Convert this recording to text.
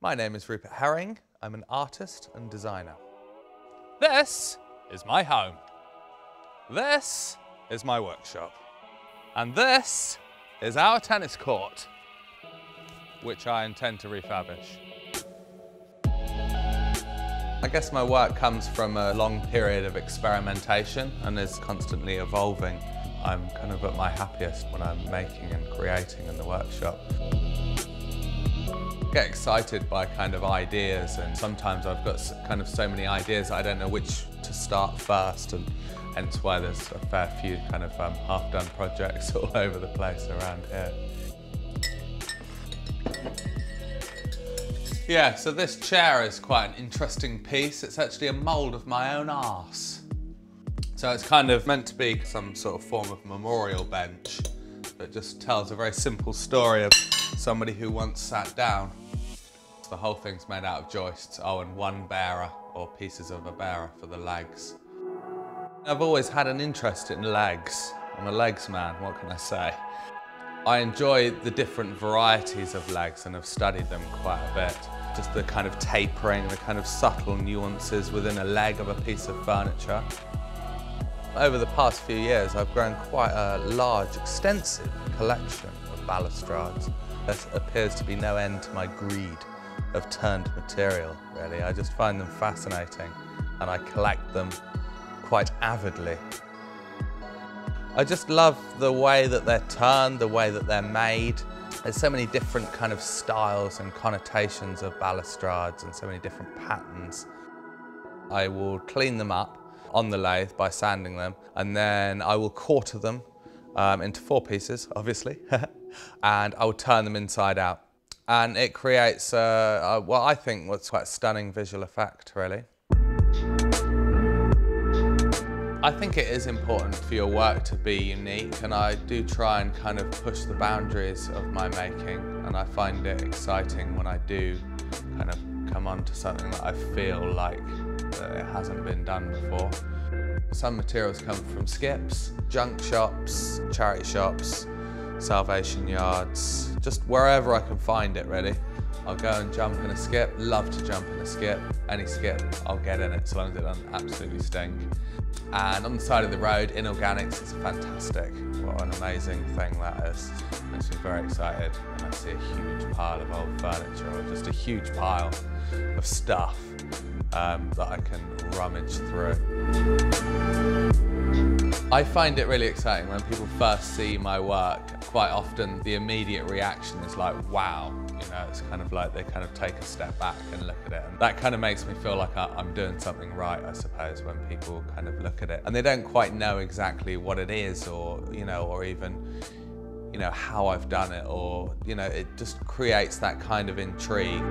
My name is Rupert Herring. I'm an artist and designer. This is my home. This is my workshop. And this is our tennis court, which I intend to refurbish. I guess my work comes from a long period of experimentation and is constantly evolving. I'm kind of at my happiest when I'm making and creating in the workshop. I get excited by kind of ideas, and sometimes I've got kind of so many ideas I don't know which to start first, and hence why there's a fair few kind of half-done projects all over the place around here. Yeah, so this chair is quite an interesting piece. It's actually a mould of my own arse. So it's kind of meant to be some sort of form of memorial bench that just tells a very simple story of somebody who once sat down. The whole thing's made out of joists, and one bearer, or pieces of a bearer for the legs. I've always had an interest in legs. I'm a legs man, what can I say? I enjoy the different varieties of legs and have studied them quite a bit. Just the kind of tapering, the kind of subtle nuances within a leg of a piece of furniture. Over the past few years, I've grown quite a large, extensive collection of balustrades. There appears to be no end to my greed of turned material, really. I just find them fascinating and I collect them quite avidly. I just love the way that they're turned, the way that they're made. There's so many different kind of styles and connotations of balustrades and so many different patterns. I will clean them up on the lathe by sanding them, and then I will quarter them into 4 pieces, obviously, and I will turn them inside out. And it creates, well, I think what's quite a stunning visual effect, really. I think it is important for your work to be unique, and I do try and kind of push the boundaries of my making, and I find it exciting when I do kind of come onto something that I feel like it hasn't been done before. Some materials come from skips, junk shops, charity shops, salvation yards, just wherever I can find it, really. I'll go and jump in a skip, love to jump in a skip. Any skip, I'll get in it, so long as it doesn't absolutely stink. And on the side of the road, inorganics is fantastic. What an amazing thing that is. Makes me very excited when I see a huge pile of old furniture, or just a huge pile of stuff that I can rummage through. I find it really exciting when people first see my work. Quite often the immediate reaction is like, wow. You know, it's kind of like they kind of take a step back and look at it. And that kind of makes me feel like I'm doing something right, I suppose, when people kind of look at it. And they don't quite know exactly what it is, or, you know, or even, you know, how I've done it, or, you know, it just creates that kind of intrigue.